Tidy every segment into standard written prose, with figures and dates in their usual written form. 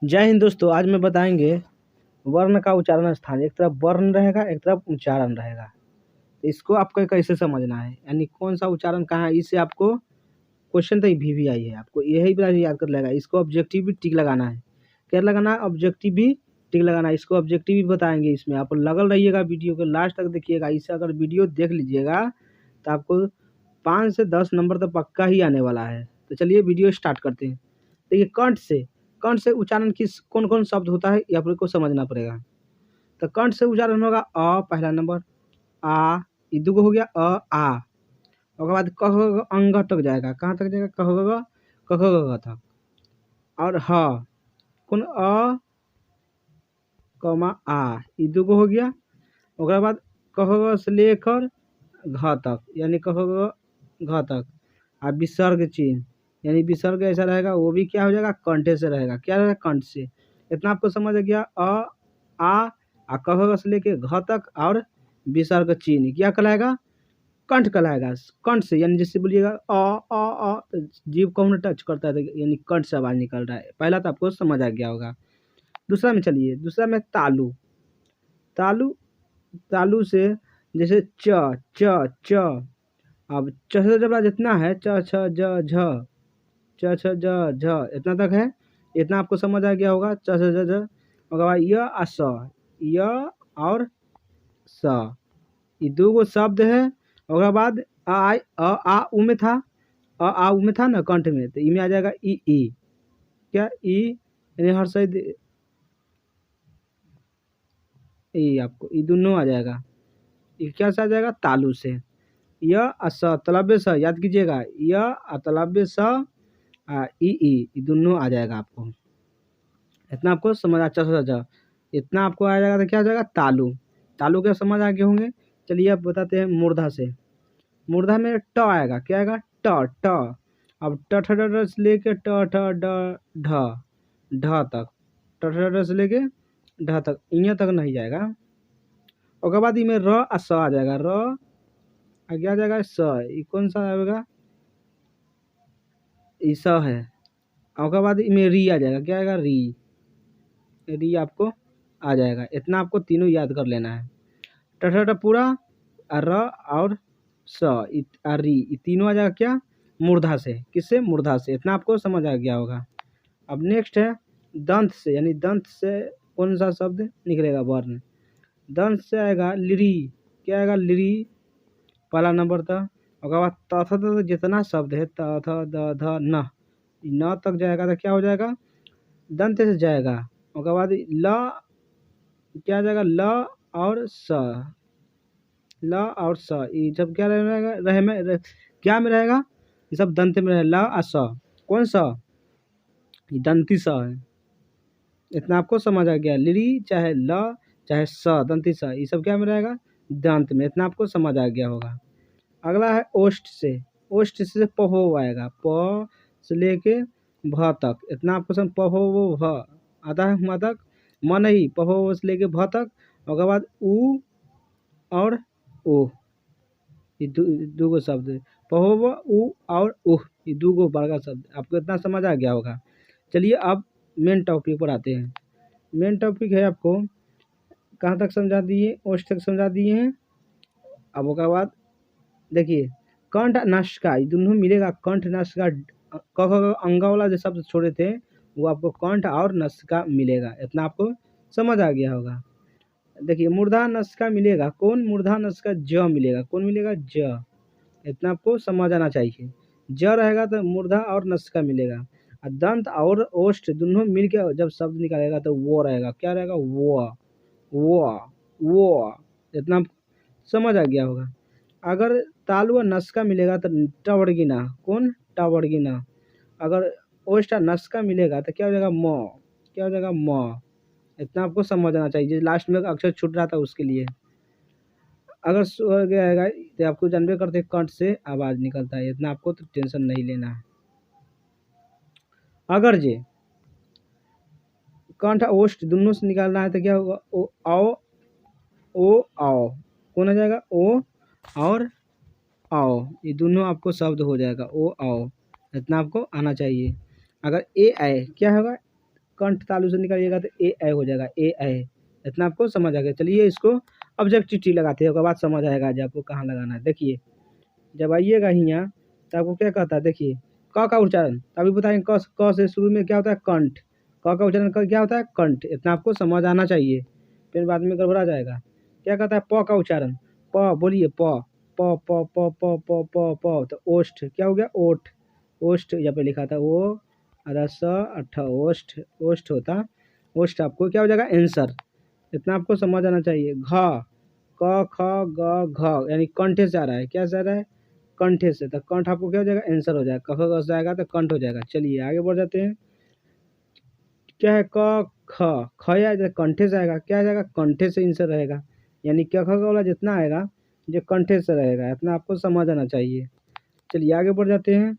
जय हिंद दोस्तों। आज मैं बताएंगे वर्ण का उच्चारण स्थान। एक तरफ वर्ण रहेगा, एक तरफ उच्चारण रहेगा। इसको आपको कैसे समझना है, यानी कौन सा उच्चारण कहाँ है, इससे आपको क्वेश्चन तो भी आई है। आपको यही बात याद कर लेगा। इसको ऑब्जेक्टिव भी टिक लगाना है। क्या लगाना है? ऑब्जेक्टिव भी टिक लगाना है। इसको ऑब्जेक्टिव भी बताएंगे। इसमें आप लगल रहिएगा, वीडियो के लास्ट तक देखिएगा। इससे अगर वीडियो देख लीजिएगा तो आपको 5 से 10 नंबर तो पक्का ही आने वाला है। तो चलिए वीडियो स्टार्ट करते हैं। देखिए, कंठ से उच्चारण किस कौन कौन शब्द होता है ये आपको समझना पड़ेगा। तो कंठ से उच्चारण होगा अ पहला नंबर, आ ये दुगो हो गया अ आ। उसके बाद कह अंग तक जाएगा। कहाँ तक जाएगा? कह तक। और ह कौन अ कमा आ ये दुगो हो गया। उसके बाद कह से लेकर घ तक, यानी कह घ तक। और विसर्ग चिन्ह, यानी विसर्ग ऐसा रहेगा, वो भी क्या हो जाएगा? कंठे से रहेगा। क्या रहेगा? कंठ से। इतना आपको समझ आ गया। आ कह से लेके घ तक और विसर्ग चिन्ह क्या कहलाएगा? कंठ कहलाएगा। कंठ से, यानी जैसे बोलिएगा तो जीभ को हमने टच करता है तो यानी कंठ से आवाज निकल रहा है। पहला तो आपको समझ आ गया होगा। दूसरा में चलिए, दूसरा में तालु। तालु तालु से जैसे च अब च से जब जितना है च छ ज झ च छ ज झ इतना तक है। इतना आपको समझ आ गया होगा। च छ ज झ। उसके बाद य आ स, य और स ये दो गो शब्द है। उसके बाद आ उ में था, आ उ में था ना कंठ में, तो ई में आ जाएगा ई। क्या? ई यानी हर सही ई, आपको ये दोनों आ जाएगा। ये क्या से आ जाएगा? तालु से। य आ स तलव्य स, याद कीजिएगा। य आ तलव्य स ई ये दोनों आ जाएगा आपको। इतना आपको समझ आ इतना आपको आ जाएगा तो क्या हो जाएगा? तालु। तालु क्या समझ आ गए होंगे। चलिए अब बताते हैं मूर्धा से। मूर्धा में ट आएगा। क्या आएगा? ट। अब ट ठ ड से लेके ट ठ ड ढ तक, ट ठ ड से लेके ढ तक, यहाँ तक नहीं जाएगा। उसके बाद इनमें र आ स आ जाएगा। र आगे आ जाएगा स। ये कौन सा आएगा? ये स है। उसके बाद इनमें री आ जाएगा। क्या आएगा? री आपको आ जाएगा। इतना आपको तीनों याद कर लेना है। ट पूरा, र और स री ये तीनों आ जाएगा। क्या? मूर्धा से। किससे? मूर्धा से। इतना आपको समझ आ गया होगा। अब नेक्स्ट है दंत से, यानी दंत से कौन सा शब्द निकलेगा? वर्ण। दंत से आएगा लिरी। क्या आएगा? लिरी पहला नंबर था। उसके बाद त थ द जितना शब्द है त थ द ध न तक जाएगा तो क्या हो जाएगा? दंत से जाएगा। उसके बाद ल क्या आ जाएगा? ल और स, ल और स ये सब क्या रहेगा? क्या में रहेगा? ये सब दंत में रहेगा। ल और स कौन सा? ये दंती स है। इतना आपको समझ आ गया। लिरी चाहे ल चाहे स, दंती स ये सब क्या में रहेगा? दंत में। इतना आपको समझ आ गया होगा। अगला है ओष्ठ से। ओष्ठ से पहो आएगा। प से लेके भ तक। इतना आपको समझ पहो वो भ आता है वहाँ तक। म नहीं, पहो से लेके भ तक। उसके बाद उ और ओ ये दो गो शब्द है। पहो व उ और उह ये दो गो बड़का शब्द। आपको इतना समझ आ गया होगा। चलिए अब मेन टॉपिक पर आते हैं। मेन टॉपिक है आपको कहाँ तक समझा दिए? ओष्ठ तक समझा दिए हैं। अब उसके बाद देखिए, कंठ नासिका ये दोनों मिलेगा। कंठ नासिका अंगा वाला जो शब्द छोड़े थे वो आपको कंठ और नासिका मिलेगा। इतना आपको समझ आ गया होगा। देखिए, मूर्धा नासिका मिलेगा। कौन? मूर्धा नासिका ज मिलेगा। कौन मिलेगा? ज। इतना आपको समझ आना चाहिए। ज रहेगा तो मूर्धा और नासिका मिलेगा। और दंत और ओष्ठ दोनों मिलकर जब शब्द निकालेगा तो वो रहेगा। क्या रहेगा? वो। इतना समझ आ गया होगा। अगर तालु और नस्का मिलेगा तो टवर्गिना। कौन? टवर्गिना। अगर ओष्ठ नस्का मिलेगा तो क्या हो जाएगा? म। क्या हो जाएगा? म। इतना आपको समझ आना चाहिए। लास्ट में अक्षर छूट रहा था उसके लिए। अगर स्वर्ग आएगा तो आपको जानबे करते कंठ से आवाज निकलता है। इतना आपको तो टेंशन नहीं लेना है। अगर जे कंठ ओष्ठ दोनों से निकालना है तो क्या होगा? आओ कौन आ जाएगा? ओ और आओ ये दोनों आपको शब्द हो जाएगा। ओ आओ। इतना आपको आना चाहिए। अगर ए आए क्या होगा? कंठ तालु से निकालिएगा तो ए ऐ हो जाएगा, ए ऐ। इतना आपको समझ आ गया। चलिए इसको ऑब्जेक्टिव टी लगाते हैं, उसके बाद समझ आएगा आज आपको कहाँ लगाना है। देखिए जब आइएगा यहाँ तो आपको क्या कहता है, देखिए क का उच्चारण अभी बताएंगे, क से शुरू में क्या होता है, कंठ। क का उच्चारण क्या होता है, कंठ। इतना आपको समझ आना चाहिए, फिर बाद में गड़बड़ा जाएगा। क्या कहता है, प का उच्चारण, प बोलिए, प प प प प प प प तो ओष्ठ क्या हो गया, ओठ। ओष्ठ यहाँ पे लिखा था वो रस अठ ओष्ठ, ओष्ठ होता, ओष्ठ आपको क्या हो जाएगा, आंसर। इतना आपको समझ आना चाहिए। घ क ख ग घ यानी कंठे से आ रहा है, क्या से आ रहा है, कंठे से, तो कंठ आपको क्या हो जाएगा, आंसर हो जाएगा। क ख ग से आएगा तो कंठ हो जाएगा। चलिए आगे बढ़ जाते हैं। क्या है, क ख ख या कंठे से आएगा, क्या आ जाएगा, कंठे से आंसर रहेगा, यानी क्या ख वाला जितना आएगा जो कंठे से रहेगा। इतना आपको समझ आना चाहिए। चलिए आगे बढ़ जाते हैं।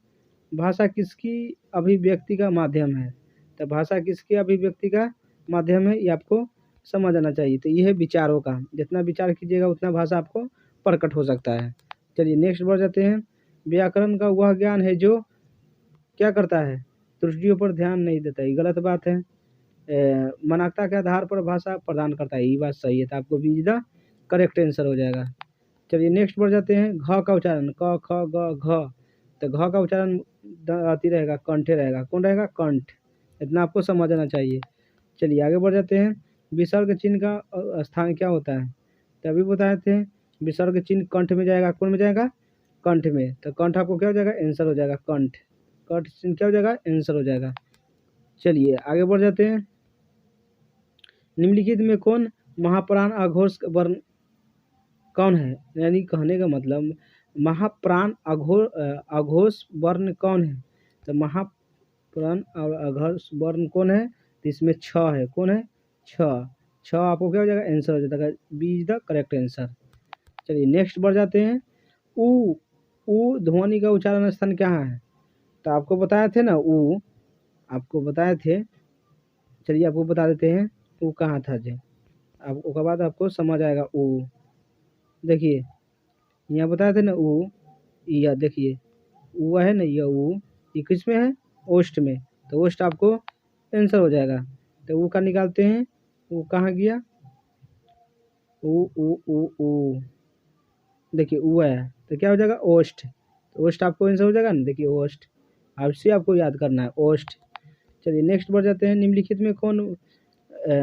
भाषा किसकी अभिव्यक्ति का माध्यम है, तो भाषा किसकी अभिव्यक्ति का माध्यम है, ये आपको समझ आना चाहिए। तो ये है विचारों का, जितना विचार कीजिएगा उतना भाषा आपको प्रकट हो सकता है। चलिए नेक्स्ट बढ़ जाते हैं। व्याकरण का वह ज्ञान है जो क्या करता है, त्रुटियों पर ध्यान नहीं देता, ये गलत बात है। मानकता के आधार पर भाषा प्रदान करता है, ये बात सही है। तो आपको बी द करेक्ट आंसर हो जाएगा। चलिए नेक्स्ट बढ़ जाते हैं। घ का उच्चारण, क ख ग घ, तो घ का उच्चारण आती रहेगा, कंठे रहेगा, कौन रहेगा, कंठ। इतना आपको समझ आना चाहिए। चलिए आगे बढ़ जाते हैं। विसर्ग चिन्ह का स्थान क्या होता है, तो अभी बताए थे विसर्ग चिन्ह कंठ में जाएगा, कौन में जाएगा, कंठ में। तो कंठ आपको क्या हो जाएगा, आंसर हो जाएगा, कंठ। कंठ चिन्ह क्या हो जाएगा, आंसर हो जाएगा। चलिए आगे बढ़ जाते हैं। निम्नलिखित में कौन महाप्राण अघोष वर्ण कौन है, यानी कहने का मतलब महाप्राण अघोष वर्ण कौन है, तो महाप्राण और अघोष वर्ण कौन है, तो इसमें छ है, कौन है, छ। छ आपको क्या हो जाएगा, आंसर हो जाएगा, B is the correct answer. चलिए नेक्स्ट बढ़ जाते हैं। उ उ ध्वनि का उच्चारण स्थान कहाँ है, तो आपको बताए थे ना, उ आपको बताए थे। चलिए आपको बता देते हैं उ कहाँ था जो, अब उसके बाद आपको समझ आएगा। उ देखिए यहाँ बताए थे ना, उ यह देखिए उ है ना, यह उ ये किस में है, ओष्ठ में। तो ओष्ठ आपको आंसर हो जाएगा। तो उ का निकालते हैं, उ कहाँ गया, उ देखिए उ है, तो क्या हो जाएगा, ओष्ठ। तो ओष्ठ आपको आंसर हो जाएगा ना, देखिए ओष्ठ, आपसे आपको याद करना है, ओष्ठ। चलिए नेक्स्ट बढ़ जाते हैं। निम्नलिखित में कौन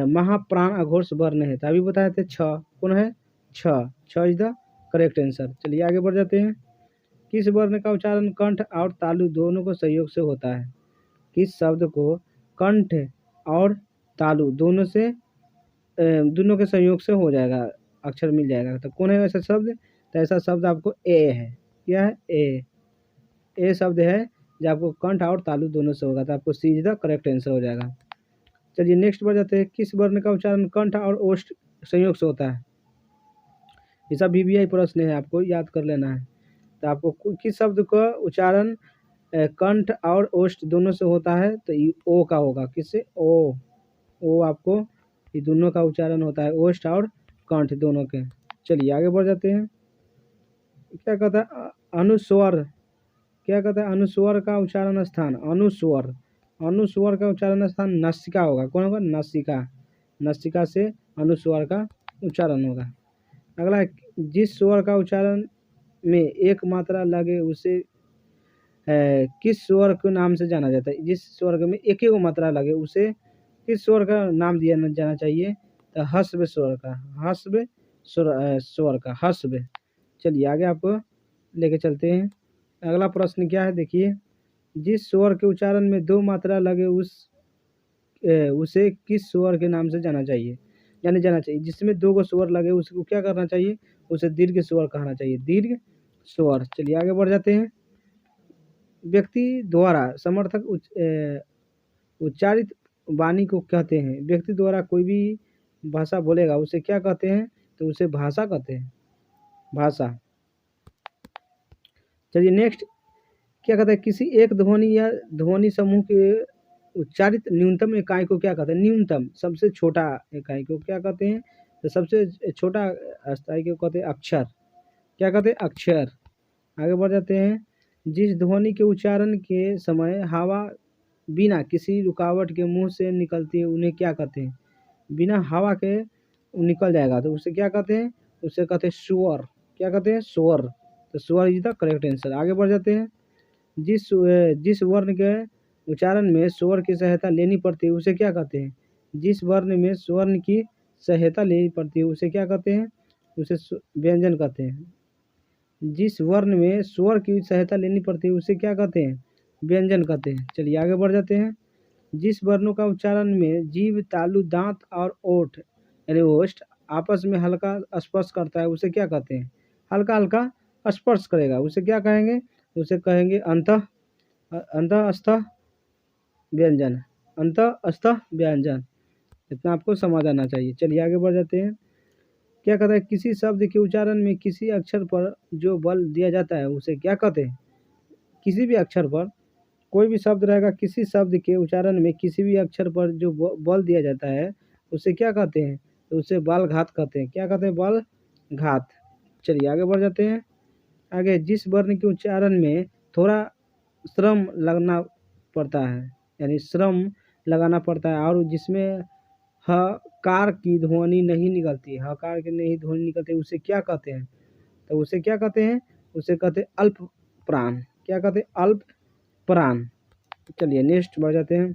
महाप्राण अघोष वर्ण है, तो अभी बताए थे छ, कौन है, छ। छ इज द करेक्ट आंसर। चलिए आगे बढ़ जाते हैं। किस वर्ण का उच्चारण कंठ और तालु दोनों को सहयोग से होता है, किस शब्द को कंठ और तालु दोनों से दोनों के संयोग से हो जाएगा, अक्षर मिल जाएगा, तो कौन है ऐसा शब्द, तो ऐसा शब्द आपको ए है, क्या है, ए शब्द है जो आपको कंठ और तालु दोनों से होगा, तो आपको सी इज द करेक्ट आंसर हो जाएगा। चलिए नेक्स्ट बढ़ जाते हैं। किस वर्ण का उच्चारण कंठ और ओष्ठ संयोग से होता है, ये सब VVI प्रश्न है, आपको याद कर लेना है। तो आपको किस शब्द का उच्चारण कंठ और ओष्ठ दोनों से होता है, तो ये ओ का होगा, किससे, ओ आपको ये दोनों का उच्चारण होता है, ओष्ठ और कंठ दोनों के। चलिए आगे बढ़ जाते हैं। क्या कहता है अनुस्वर, क्या कहता है अनुस्वर का उच्चारण स्थान, अनुस्वर का उच्चारण स्थान नासिका होगा, कौन होगा, नासिका। नासिका से अनुस्वर का उच्चारण होगा। अगला है, जिस स्वर का उच्चारण में एक मात्रा लगे उसे किस स्वर के नाम से जाना जाता है, जिस स्वर में एक ही मात्रा लगे उसे किस स्वर का नाम दिया जाना चाहिए, तो हस्व स्वर का, हस्व स्वर का, हस्व। चलिए आगे आपको लेके चलते हैं। अगला प्रश्न क्या है, देखिए जिस स्वर के उच्चारण में दो मात्रा लगे उसे किस स्वर के नाम से जाना चाहिए, जिसमें दो को स्वर लगे उसको क्या करना चाहिए, उसे दीर्घ स्वर कहना चाहिए, दीर्घ स्वर। चलिए आगे बढ़ जाते हैं। व्यक्ति द्वारा समर्थक उच्चारित वाणी को कहते हैं, व्यक्ति द्वारा कोई भी भाषा बोलेगा उसे क्या कहते हैं, तो उसे भाषा कहते हैं, भाषा। चलिए नेक्स्ट क्या कहते हैं, किसी एक ध्वनि या ध्वनि समूह के उच्चारित न्यूनतम इकाई को क्या कहते हैं, न्यूनतम सबसे छोटा इकाई को क्या कहते हैं, तो सबसे छोटा स्थाई को कहते हैं अक्षर, क्या कहते हैं, अक्षर। आगे बढ़ जाते हैं। जिस ध्वनि के उच्चारण के समय हवा बिना किसी रुकावट के मुंह से निकलती है उन्हें क्या कहते हैं? बिना हवा के निकल जाएगा तो उसे क्या कहते हैं? उसे कहते हैं स्वर। क्या कहते हैं? स्वर। तो स्वर इज द करेक्ट आंसर। आगे बढ़ जाते हैं। जिस वर्ण के उच्चारण में स्वर की सहायता लेनी पड़ती है उसे क्या कहते हैं? जिस वर्ण में स्वर्ण की सहायता लेनी पड़ती है उसे क्या कहते हैं? उसे व्यंजन कहते हैं। जिस वर्ण में स्वर की सहायता लेनी पड़ती है उसे क्या कहते हैं? व्यंजन कहते हैं। चलिए आगे बढ़ जाते हैं। जिस वर्णों का उच्चारण में जीभ, तालु, दांत और ओठ यानी ओष्ठ आपस में हल्का स्पर्श करता है उसे क्या कहते हैं? हल्का हल्का स्पर्श करेगा उसे क्या कहेंगे? उसे कहेंगे अंतःस्थ व्यंजन। अंतःस्थ व्यंजन। इतना आपको समझ आना चाहिए। चलिए आगे बढ़ जाते हैं। क्या कहता है? किसी शब्द के उच्चारण में किसी अक्षर पर जो बल दिया जाता है उसे क्या कहते हैं? किसी भी अक्षर पर कोई भी शब्द रहेगा, किसी शब्द के उच्चारण में किसी भी अक्षर पर जो बल दिया जाता है उसे क्या कहते हैं? तो उसे बल घात कहते हैं। क्या कहते हैं? बल घात। चलिए आगे बढ़ जाते हैं। आगे जिस वर्ण के उच्चारण में थोड़ा श्रम लगना पड़ता है यानी श्रम लगाना पड़ता है और जिसमें हकार की ध्वनि नहीं निकलती, हकार की नहीं ध्वनि निकलती उसे क्या कहते हैं? तो उसे क्या कहते हैं? उसे कहते हैं अल्प प्राण। क्या कहते हैं? अल्प प्राण। चलिए नेक्स्ट बढ़ जाते हैं।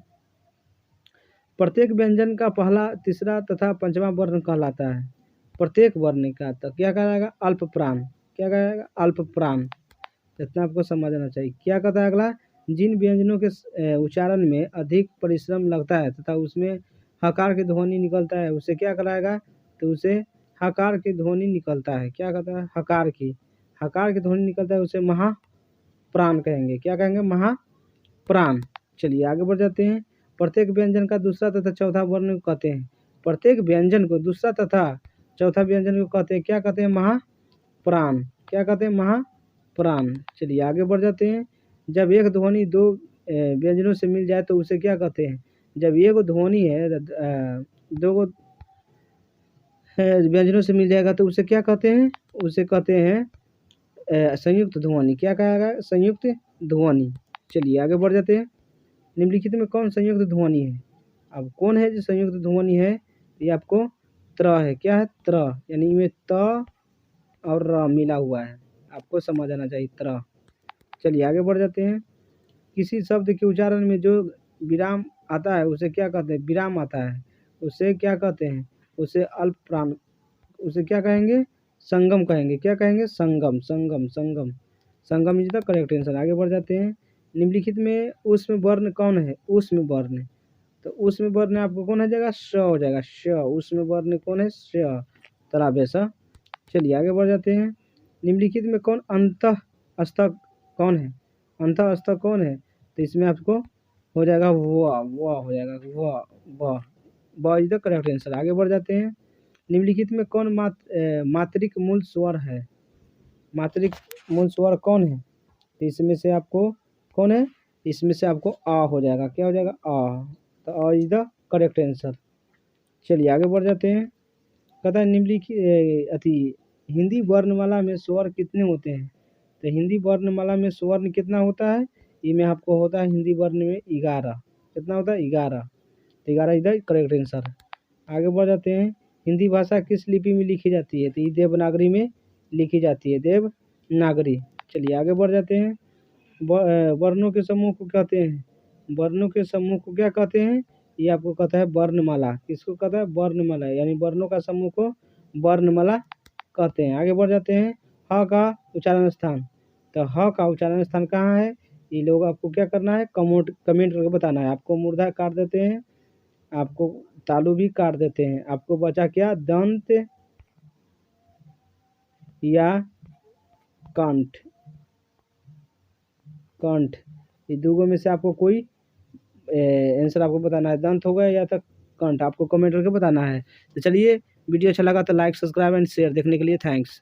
प्रत्येक व्यंजन का पहला, तीसरा तथा पंचवा वर्ण कहलाता है। प्रत्येक वर्ण का तो क्या कहलाएगा? अल्प प्राण। क्या कहलाएगा? अल्प प्राण। इतना आपको समझ आना चाहिए। क्या कहता है अगला? जिन व्यंजनों के उच्चारण में अधिक परिश्रम लगता है तथा उसमें हकार की ध्वनि निकलता है उसे क्या कहलाएगा? तो उसे हकार की ध्वनि निकलता है। क्या कहता है? हकार की ध्वनि निकलता है उसे महाप्राण कहेंगे। क्या कहेंगे? महाप्राण। चलिए आगे बढ़ जाते हैं। प्रत्येक व्यंजन का दूसरा तथा चौथा वर्ण को कहते हैं। प्रत्येक व्यंजन को दूसरा तथा चौथा व्यंजन को कहते हैं। क्या कहते हैं? महाप्राण। क्या कहते हैं? महाप्राण। चलिए आगे बढ़ जाते हैं। जब एक ध्वनि दो व्यंजनों से मिल जाए तो उसे क्या कहते हैं? जब एक ध्वनि है दो व्यंजनों से मिल जाएगा तो उसे क्या कहते हैं? उसे कहते हैं संयुक्त ध्वनि। क्या कहेगा? संयुक्त ध्वनि। चलिए आगे बढ़ जाते हैं। निम्नलिखित में कौन संयुक्त ध्वनि है? अब कौन है जो संयुक्त ध्वनि है? ये आपको त्र है। क्या है? त्र यानी में त और र मिला हुआ है। आपको समझ आना चाहिए त्र। चलिए आगे बढ़ जाते हैं। किसी शब्द के उच्चारण में जो विराम आता है उसे क्या कहते हैं? विराम आता है उसे क्या कहते हैं? उसे अल्प प्राण। उसे क्या कहेंगे? संगम कहेंगे। क्या कहेंगे? संगम। संगम संगम संगम इज द करेक्ट आंसर। आगे बढ़ जाते हैं। निम्नलिखित में उसमें वर्ण कौन है? उसमें वर्ण। तो उसमें वर्ण आपको कौन हो जाएगा? श हो जाएगा। श। उसमें वर्ण कौन है? श। तराबे स। चलिए आगे बढ़ जाते हैं। निम्नलिखित में कौन अंतःस्थ कौन है? अंतःस्थ कौन है? तो इसमें आपको हो जाएगा व हो जाएगा व इज द करेक्ट आंसर। आगे बढ़ जाते हैं। निम्नलिखित में कौन मात्रिक मूल स्वर है? मात्रिक मूल स्वर कौन है? तो इसमें से आपको कौन है? इसमें से आपको आ हो जाएगा। क्या हो जाएगा? आ। तो आ इज द करेक्ट आंसर। चलिए आगे बढ़ जाते हैं। कहता है निम्नलिखित हिंदी वर्णमाला में स्वर कितने होते हैं? तो हिंदी वर्णमाला में स्वर्ण कितना होता है? इसमें आपको होता है हिंदी वर्ण में 11। कितना होता है? 11। तो 11 इज द करेक्ट आंसर। आगे बढ़ जाते हैं। हिंदी भाषा किस लिपि में लिखी जाती है? तो ये देवनागरी में लिखी जाती है। देवनागरी। चलिए आगे बढ़ जाते हैं। वर्णों के समूह को कहते हैं? वर्णों के समूह को क्या कहते हैं? ये आपको कहता है वर्णमाला। किसको कहता है? वर्णमाला। यानी वर्णों का समूह को वर्णमाला कहते हैं। आगे बढ़ जाते हैं। ह का उच्चारण स्थान। तो ह का उच्चारण स्थान कहाँ है? ये लोग आपको क्या करना है? कमेंट करके बताना है। आपको मूर्धा काट देते हैं, आपको तालु भी काट देते हैं। आपको बचा क्या? दंत या कंठ। कंठ ये दोनों में से आपको कोई आंसर आपको बताना है। दंत होगा या तक कंठ, आपको कमेंट करके बताना है। तो चलिए वीडियो अच्छा लगा तो लाइक, सब्सक्राइब एंड शेयर। देखने के लिए थैंक्स।